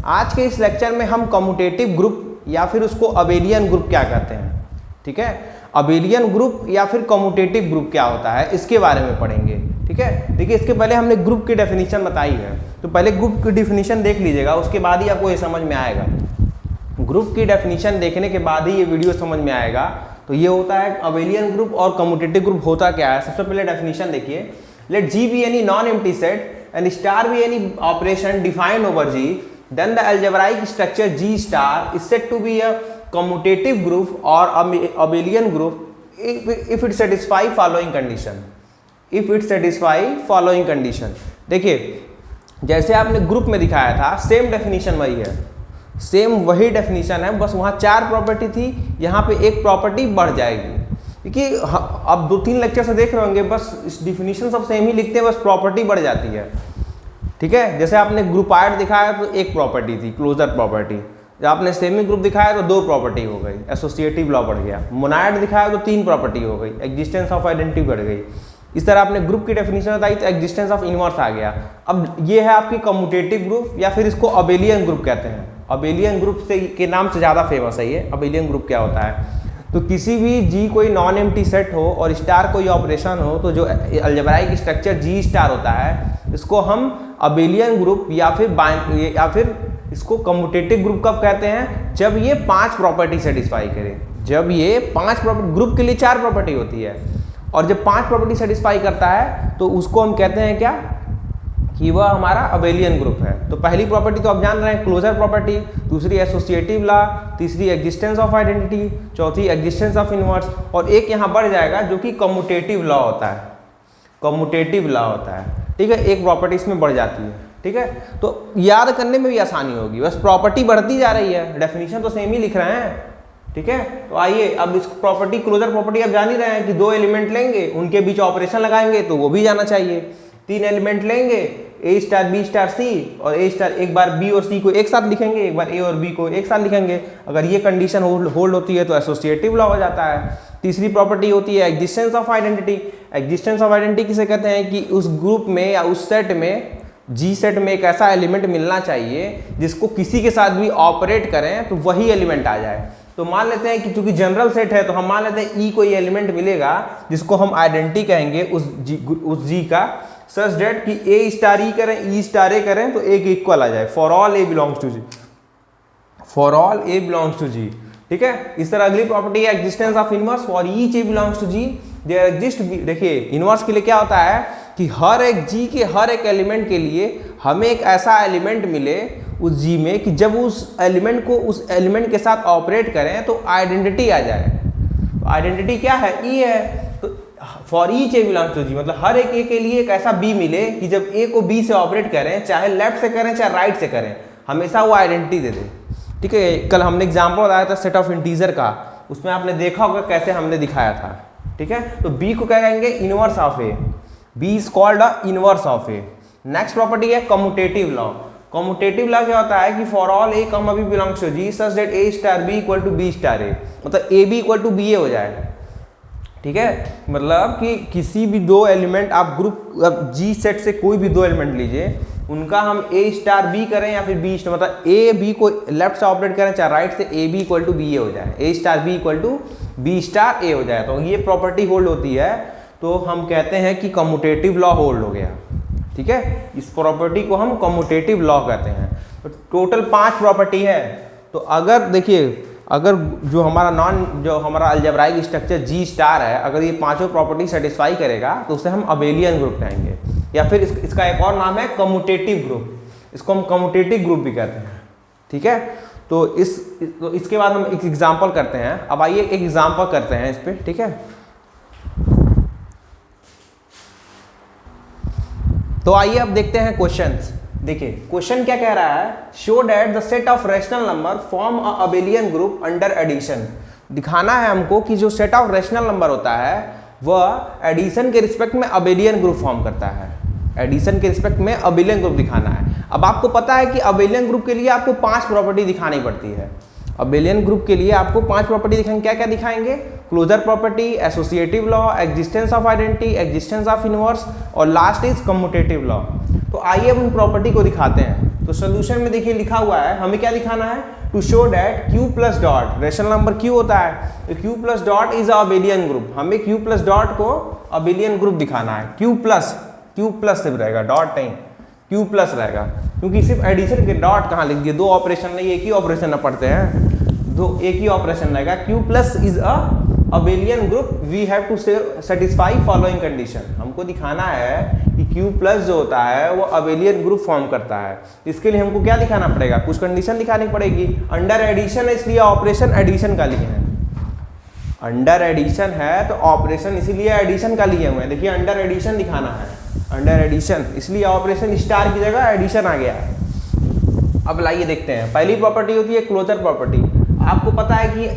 आज के इस लेक्चर में हम कम्यूटेटिव ग्रुप या फिर उसको अबेलियन ग्रुप क्या कहते हैं, ठीक है, अबेलियन ग्रुप या फिर कम्यूटेटिव ग्रुप क्या होता है इसके बारे में पढ़ेंगे, ठीक है। देखिए इसके पहले हमने ग्रुप की डेफिनेशन बताई है, तो पहले ग्रुप की डेफिनेशन देख लीजिएगा, उसके बाद ही आपको ये समझ में आएगा। ग्रुप की डेफिनेशन देखने के बाद ही ये वीडियो समझ में आएगा। तो ये होता है अबेलियन ग्रुप और कम्यूटेटिव ग्रुप होता क्या है। सबसे पहले डेफिनेशन देखिए, let G be any non empty set and star be any operation defined over G, then the algebraic structure G star is said to be a commutative group और abelian group if it satisfy following condition, if it satisfy following condition. देखिए जैसे आपने group में दिखाया था same definition वही है, same वही डेफिनेशन है, बस वहाँ 4 प्रॉपर्टी थी, यहाँ पे एक प्रॉपर्टी बढ़ जाएगी। क्योंकि अब 2-3 लेक्चर से देख रहे होंगे, बस इस डिफिनीशन सब सेम ही लिखते हैं, बस प्रॉपर्टी बढ़ जाती है, ठीक है। जैसे आपने ग्रुपाइड दिखाया तो एक प्रॉपर्टी थी क्लोजर प्रॉपर्टी, जब आपने सेमी ग्रुप दिखाया तो 2 प्रॉपर्टी हो गई, एसोसिएटिव लॉ बढ़ गया। मोनाइड दिखाया तो 3 प्रॉपर्टी हो गई, एग्जिस्टेंस ऑफ आइडेंटिटी बढ़ गई। इस तरह आपने ग्रुप की डेफिनेशन बताई तो एग्जिस्टेंस ऑफ इनवर्स आ गया। अब ये है आपकी कम्यूटेटिव ग्रुप या फिर इसको अबेलियन ग्रुप कहते हैं। अबेलियन ग्रुप से के नाम से ज़्यादा फेमस है ये। अबेलियन ग्रुप क्या होता है, तो किसी भी जी कोई नॉन एम्प्टी सेट हो और स्टार कोई ऑपरेशन हो, तो जो अलजेब्राइक स्ट्रक्चर जी स्टार होता है इसको हम अबेलियन ग्रुप या फिर इसको कम्यूटेटिव ग्रुप कब कहते हैं, जब ये 5 प्रॉपर्टी सेटिस्फाई करे। जब ये 5 प्रॉपर्टी, ग्रुप के लिए 4 प्रॉपर्टी होती है, और जब 5 प्रॉपर्टी सेटिस्फाई करता है तो उसको हम कहते हैं क्या, कि वह हमारा अबेलियन ग्रुप है। तो पहली प्रॉपर्टी तो आप जान रहे हैं क्लोजर प्रॉपर्टी, दूसरी एसोसिएटिव लॉ, तीसरी एग्जिस्टेंस ऑफ आइडेंटिटी, चौथी एग्जिस्टेंस ऑफ इनवर्स, और एक यहाँ बढ़ जाएगा जो कि कम्यूटेटिव लॉ होता है। कम्यूटेटिव लॉ होता है, ठीक है, एक प्रॉपर्टी इसमें बढ़ जाती है, ठीक है। तो याद करने में भी आसानी होगी, बस प्रॉपर्टी बढ़ती जा रही है, डेफिनेशन तो सेम ही लिख रहे हैं, ठीक है। तो आइए अब इस प्रॉपर्टी क्लोजर प्रॉपर्टी आप जान ही रहे हैं कि 2 एलिमेंट लेंगे, उनके बीच ऑपरेशन लगाएंगे तो वो भी जाना चाहिए। 3 एलिमेंट लेंगे, ए स्टार बी स्टार सी, और ए स्टार एक बार बी और सी को एक साथ लिखेंगे, एक बार ए और बी को एक साथ लिखेंगे। अगर ये कंडीशन होल्ड होती है तो एसोसिएटिव लॉ हो जाता है। तीसरी प्रॉपर्टी होती है existence of identity. Existence of identity किसे कहते हैं, कि उस ग्रुप में या उस सेट में, जी सेट में एक ऐसा एलिमेंट मिलना चाहिए जिसको किसी के साथ भी ऑपरेट करें तो वही एलिमेंट आ जाए। तो मान लेते हैं कि चूंकि जनरल सेट है तो हम मान लेते हैं ई कोई एलिमेंट मिलेगा जिसको हम आइडेंटिटी कहेंगे उस जी का, सच डेट कि ए स्टार ई करें, ई स्टार ए करें तो ए के इक्वल आ जाए, for all a belongs to G, for all a belongs to G, ठीक है। इस तरह अगली प्रॉपर्टी है existence of inverse, for each a belongs to G there exist. देखिए इनवर्स के लिए क्या होता है कि हर एक जी के हर एक एलिमेंट के लिए हमें एक ऐसा एलिमेंट मिले उस जी में कि जब उस एलिमेंट के साथ ऑपरेट करें तो आइडेंटिटी आ जाए। तो आइडेंटिटी क्या है, ई है, तो for each a belongs to G मतलब हर एक ए के लिए एक ऐसा बी मिले कि जब ए को बी से ऑपरेट करें, चाहे लेफ्ट से करें चाहे राइट से करें, हमेशा वो आइडेंटिटी दे दे, ठीक है। कल हमने एग्जाम्पल बताया था सेट ऑफ इंटीजर का, उसमें आपने देखा होगा कैसे हमने दिखाया था, ठीक है। तो बी को क्या कहेंगे, inverse of a, b is called a inverse of a. Next property है कम्यूटेटिव लॉ। कम्यूटेटिव लॉ क्या होता है कि for all a comma b belongs to G such that a star B equal to B star a, मतलब A B equal to B ए हो जाएगा, ठीक है। मतलब कि किसी भी 2 एलिमेंट आप ग्रुप जी सेट से कोई भी 2 एलिमेंट लीजिए, उनका हम ए स्टार बी करें या फिर बी स्टार, मतलब ए बी को लेफ्ट से ऑपरेट करें चाहे राइट से, A B equal to B ए हो जाए, A star B equal to B star A हो जाए, तो ये प्रॉपर्टी होल्ड होती है, तो हम कहते हैं कि कम्यूटेटिव लॉ होल्ड हो गया, ठीक है। इस प्रॉपर्टी को हम कम्यूटेटिव लॉ कहते हैं। तो टोटल 5 प्रॉपर्टी है। तो अगर देखिए, अगर जो हमारा अलजेब्राइक स्ट्रक्चर जी स्टार है, अगर ये 5 प्रॉपर्टी सेटिस्फाई करेगा तो उसे हम अबेलियन ग्रुप कहेंगे, या फिर इसका एक और नाम है कम्यूटेटिव ग्रुप, इसको हम कम्यूटेटिव ग्रुप भी कहते हैं, ठीक है। तो इसके बाद हम एक एग्जाम्पल करते हैं। अब आइए एक एग्जाम्पल करते हैं इस पर, ठीक है। तो आइए अब देखते हैं क्वेश्चंस। देखिए क्वेश्चन क्या कह रहा है, show that the set of rational number form a abelian group under addition. दिखाना है हमको कि जो सेट ऑफ रैशनल नंबर होता है वह एडिशन के रिस्पेक्ट में अबेलियन ग्रुप फॉर्म करता है। एडिशन के रिस्पेक्ट में अबेलियन ग्रुप दिखाना है। अब आपको पता है कि अबेलियन ग्रुप के लिए आपको 5 प्रॉपर्टी दिखानी पड़ती है। अबेलियन ग्रुप के लिए आपको 5 प्रॉपर्टी दिखाएंगे। क्या क्या दिखाएंगे, closure property, associative law, existence of identity, existence of inverse और लास्ट इज कम्यूटेटिव लॉ। तो आइए अब उन प्रॉपर्टी को दिखाते हैं। तो सोल्यूशन में देखिए लिखा हुआ है, हमें क्या दिखाना है, to show that q plus dot, rational number q होता है तो q plus dot is abelian group. हमें q प्लस डॉट को अबेलियन ग्रुप दिखाना है। q प्लस सिर्फ रहेगा, डॉट नहीं, q प्लस रहेगा, क्योंकि सिर्फ एडिशन के डॉट कहाँ लिख दिए, दो ऑपरेशन नहीं, एक ही ऑपरेशन ना पढ़ते हैं, दो एक ही ऑपरेशन रहेगा। q plus is a abelian group, we have to satisfy following condition. हमको दिखाना है कि q प्लस जो होता है वो अबेलियन ग्रुप फॉर्म करता है। इसके लिए हमको क्या दिखाना पड़ेगा, कुछ कंडीशन दिखानी पड़ेगी। अंडर एडिशन है इसलिए ऑपरेशन एडिशन का लिए हैं, अंडर एडिशन है तो ऑपरेशन इसीलिए एडिशन का लिए हुए हैं। देखिए अंडर एडिशन दिखाना है, अंडर एडिशन इसलिए ऑपरेशन स्टार की जगह एडिशन आ गया है। अब लाइए देखते हैं, पहली प्रॉपर्टी होती है क्लोजर प्रॉपर्टी। आपको पता है कि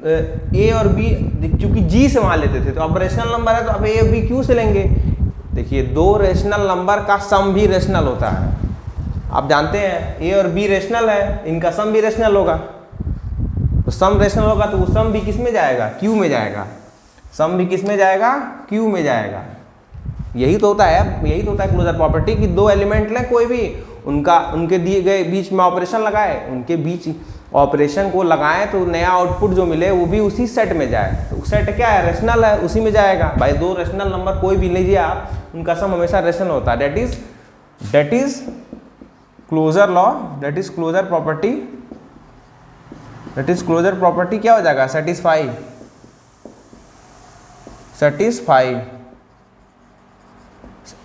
ए और बी क्योंकि जी से वहां लेते थे, तो अब रेशनल नंबर है तो अब ए और बी क्यू से लेंगे। देखिए दो रेशनल नंबर का सम भी रेशनल होता है, आप जानते हैं ए और बी रेशनल है, इनका सम भी रेशनल होगा। तो सम रेशनल होगा तो वो सम भी किस में जाएगा, क्यू में जाएगा। सम भी किस में जाएगा, क्यू में जाएगा। यही तो होता है, यही तो होता है क्लोजर प्रॉपर्टी कि दो एलिमेंट लें कोई भी, उनके दिए गए बीच में ऑपरेशन लगाए, उनके बीच ऑपरेशन को लगाएं तो नया आउटपुट जो मिले वो भी उसी सेट में जाए। तो सेट क्या है, रेशनल है, उसी में जाएगा। भाई दो रेशनल नंबर कोई भी लीजिए आप, उनका सम हमेशा रेशनल होता है। That is closure law, that is closure property, that is closure property क्या हो जाएगा, सेटिस्फाई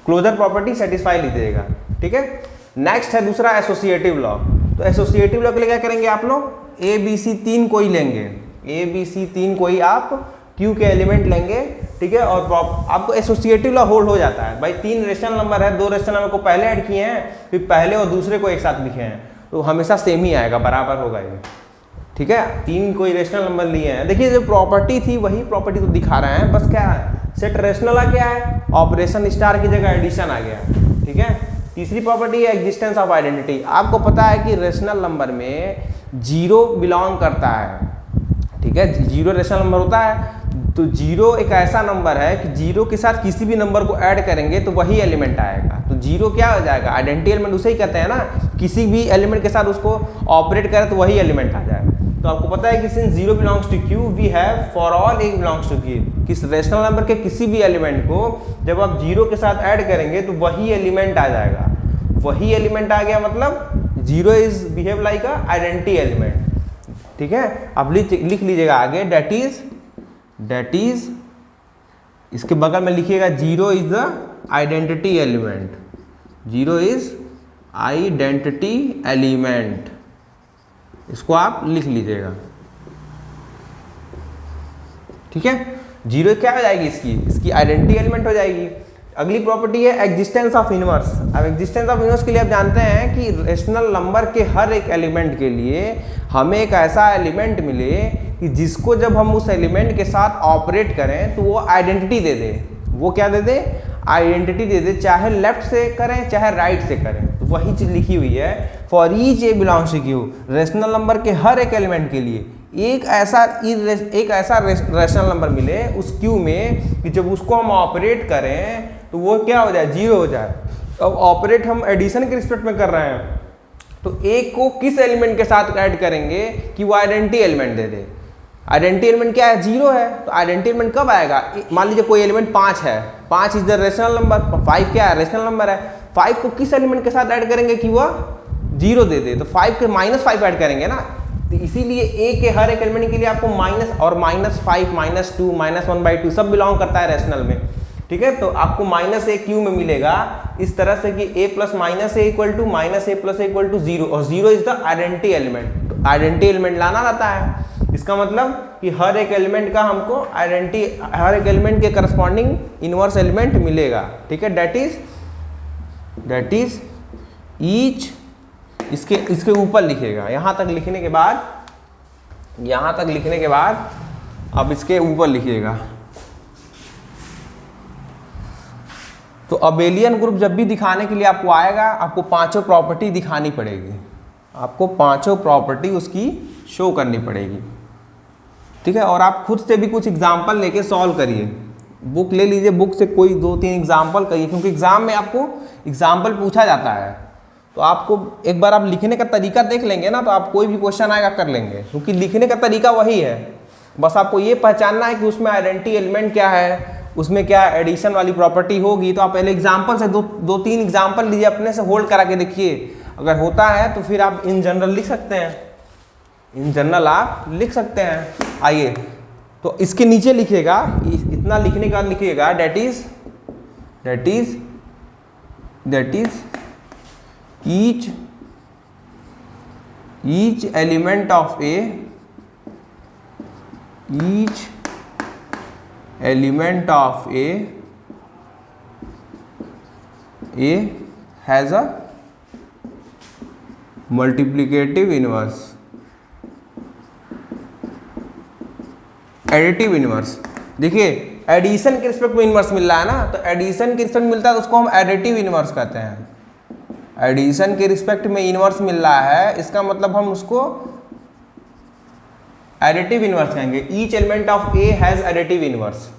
क्लोजर प्रॉपर्टी सेटिस्फाई लीजिएगा, ठीक है। नेक्स्ट है दूसरा एसोसिएटिव लॉ। तो एसोसिएटिव लॉ के लिए क्या करेंगे आप लोग, ए बी सी तीन कोई लेंगे, ए बी सी तीन कोई आप क्यू के एलिमेंट लेंगे, ठीक है, और आपको एसोसिएटिव लॉ होल्ड हो जाता है। भाई तीन रेशनल नंबर है, दो रेशनल नंबर को पहले ऐड किए हैं, फिर पहले और दूसरे को एक साथ लिखे हैं, तो हमेशा सेम ही आएगा, बराबर होगा ये, ठीक है। तीन कोई रेशनल नंबर लिए हैं, देखिए जो प्रॉपर्टी थी वही प्रॉपर्टी तो दिखा रहे हैं, बस क्या है, सेट रेशनल आ गया है, ऑपरेशन स्टार की जगह एडिशन आ गया, ठीक है। तीसरी प्रॉपर्टी है एग्जिस्टेंस ऑफ आइडेंटिटी। आपको पता है कि रेशनल नंबर में जीरो बिलोंग करता है, ठीक है, जीरो रेशनल नंबर होता है। तो जीरो एक ऐसा नंबर है कि जीरो के साथ किसी भी नंबर को ऐड करेंगे तो वही एलिमेंट आएगा। तो जीरो क्या हो जाएगा, आइडेंटिटी एलिमेंट उसे ही कहते हैं ना, किसी भी एलिमेंट के साथ उसको ऑपरेट करें तो वही एलिमेंट आ जाएगा। तो आपको पता है कि since zero belongs to q we have for all a belongs to q, किस रेशनल नंबर के किसी भी एलिमेंट को जब आप जीरो के साथ ऐड करेंगे तो वही एलिमेंट आ जाएगा। वही एलिमेंट आ गया मतलब zero is behave like a identity element, ठीक है। अब लिख लीजिएगा आगे, दैट इज इसके बगल में लिखिएगा zero is the identity element, zero is identity element, इसको आप लिख लीजिएगा, ठीक है। जीरो क्या हो जाएगी, इसकी आइडेंटिटी एलिमेंट हो जाएगी। अगली प्रॉपर्टी है एग्जिस्टेंस ऑफ इनवर्स। अब एग्जिस्टेंस ऑफ इनवर्स के लिए आप जानते हैं कि रेशनल नंबर के हर एक एलिमेंट के लिए हमें एक ऐसा एलिमेंट मिले कि जिसको जब हम उस एलिमेंट के साथ ऑपरेट करें तो वो आइडेंटिटी दे दे। वो क्या दे दे, आइडेंटिटी दे दे, चाहे लेफ्ट से करें चाहे राइट से करें। तो वही चीज लिखी हुई है, for each a belongs to q, rational number के हर एक एलिमेंट के लिए एक ऐसा रेशनल नंबर मिले उस क्यू में कि जब उसको हम ऑपरेट करें तो वो क्या हो जाए, जीरो हो जाए। अब ऑपरेट हम एडिशन के रिस्पेक्ट में कर रहे हैं, तो एक को किस एलिमेंट के साथ ऐड करेंगे कि वो आइडेंटिटी एलिमेंट दे दे। आइडेंटिटी एलिमेंट क्या है, जीरो है, तो आइडेंटिटी एलिमेंट कब आएगा, मान लीजिए कोई एलिमेंट 5 है, 5 इज द रेशनल नंबर, 5 क्या है, रेशनल नंबर है। 5 को किस एलिमेंट के साथ ऐड करेंगे कि वह जीरो दे दे, तो 5 के -5 ऐड करेंगे ना। तो इसीलिए ए के हर एक एलिमेंट के लिए आपको माइनस और -5, -2, -1/2 सब बिलोंग करता है रेशनल में, ठीक है। तो आपको -a क्यू में मिलेगा इस तरह से कि a + -a equal to -a + a equal to 0, और 0 इज द आइडेंटिटी एलिमेंट। तो आइडेंटिटी एलिमेंट लाना रहता है, इसका मतलब कि हर एक एलिमेंट का हमको हर एक एलिमेंट के करस्पॉन्डिंग इनवर्स एलिमेंट मिलेगा, ठीक है। दैट इज ईच, इसके ऊपर लिखेगा, यहाँ तक लिखने के बाद अब इसके ऊपर लिखिएगा। तो अबेलियन ग्रुप जब भी दिखाने के लिए आपको आएगा, आपको पांचों प्रॉपर्टी दिखानी पड़ेगी, आपको पांचों प्रॉपर्टी उसकी शो करनी पड़ेगी, ठीक है। और आप खुद से भी कुछ एग्जाम्पल लेके सॉल्व करिए, बुक ले लीजिए, बुक से कोई 2-3 एग्जाम्पल करिए, क्योंकि एग्जाम में आपको एग्जाम्पल पूछा जाता है। तो आपको एक बार आप लिखने का तरीका देख लेंगे ना, तो आप कोई भी क्वेश्चन आएगा कर लेंगे, क्योंकि लिखने का तरीका वही है। बस आपको ये पहचानना है कि उसमें आइडेंटिटी एलिमेंट क्या है, उसमें क्या एडिशन वाली प्रॉपर्टी होगी। तो आप पहले एग्जाम्पल से 2-3 एग्जाम्पल लीजिए, अपने से होल्ड करा के देखिए, अगर होता है तो फिर आप इन जनरल लिख सकते हैं, इन जनरल आप लिख सकते हैं। आइए, तो इसके नीचे लिखिएगा, इतना लिखने के बाद लिखिएगा that is each element of A has a multiplicative inverse, additive inverse. देखिए एडिशन के रिस्पेक्ट में इनवर्स मिल रहा है ना, तो एडिशन के रिस्पेक्ट मिलता है तो उसको हम एडिटिव इनवर्स कहते हैं। एडिशन के रिस्पेक्ट में इनवर्स मिल रहा है, इसका मतलब हम उसको एडिटिव इनवर्स कहेंगे। Each element of a has additive inverse.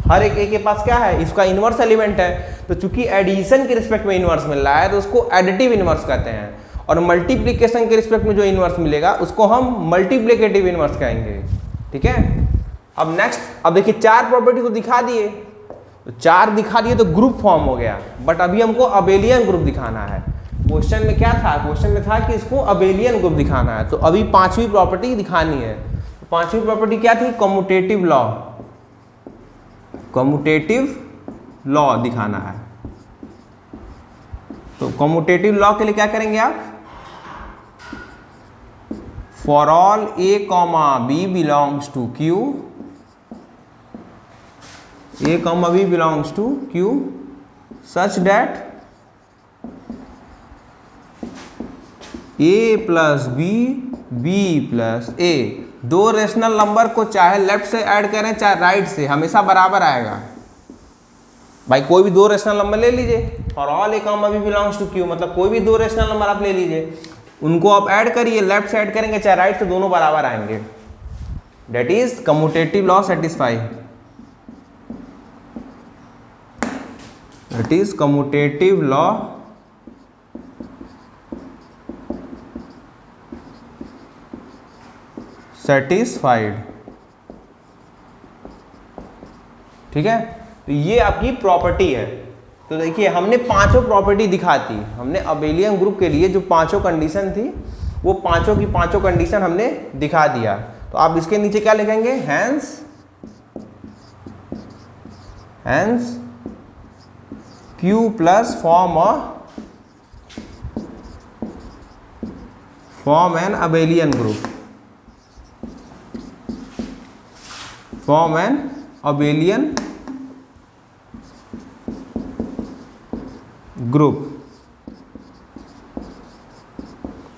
हर एक ए के पास क्या है, इसका इनवर्स एलिमेंट है। तो चूंकि एडिशन के रिस्पेक्ट में इनवर्स मिल रहा है तो उसको एडिटिव इनवर्स कहते हैं, और मल्टीप्लिकेशन के रिस्पेक्ट में जो इनवर्स मिलेगा उसको हम मल्टीप्लिकेटिव इनवर्स कहेंगे। ठीक है, अब नेक्स्ट, अब देखिए 4 प्रॉपर्टी तो दिखा दिए, तो 4 दिखा दिए तो ग्रुप फॉर्म हो गया, बट अभी हमको अबेलियन ग्रुप दिखाना है। क्वेश्चन में क्या था, क्वेश्चन में था कि इसको अबेलियन ग्रुप दिखाना है, तो अभी 5वीं प्रॉपर्टी दिखानी है। तो 5वीं प्रॉपर्टी क्या थी, कम्यूटेटिव लॉ दिखाना है। तो कम्यूटेटिव लॉ के लिए क्या करेंगे आप, for all a, b belongs to Q, a, b belongs to Q such that a plus b, b plus a, 2 rational number को चाहे लेफ्ट से ऐड करें चाहे राइट से, हमेशा बराबर आएगा। भाई कोई भी 2 रेशनल नंबर ले लीजिए, for all a, b belongs to Q, मतलब कोई भी 2 रेशनल नंबर आप ले लीजिए, उनको आप ऐड करिए, लेफ्ट से ऐड करेंगे चाहे राइट से, दोनों बराबर आएंगे। That is commutative law satisfy, that is commutative law satisfied. ठीक है, तो ये आपकी प्रॉपर्टी है। तो देखिए हमने 5 प्रॉपर्टी दिखा दी, हमने अबेलियन ग्रुप के लिए जो 5 कंडीशन थी वो 5 की 5 कंडीशन हमने दिखा दिया। तो आप इसके नीचे क्या लिखेंगे, hence Q plus form an abelian group, form an abelian group.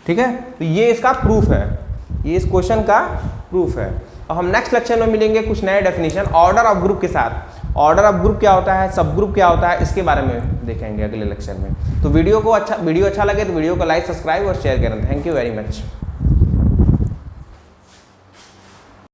ठीक है, तो ये इसका प्रूफ है, ये इस क्वेश्चन का प्रूफ है। और हम नेक्स्ट लेक्चर में मिलेंगे कुछ नए डेफिनेशन ऑर्डर ऑफ ग्रुप के साथ। ऑर्डर ऑफ ग्रुप क्या होता है, सब ग्रुप क्या होता है, इसके बारे में देखेंगे अगले लेक्चर में। तो वीडियो अच्छा लगे तो वीडियो को लाइक, सब्सक्राइब और शेयर करें। Thank you very much.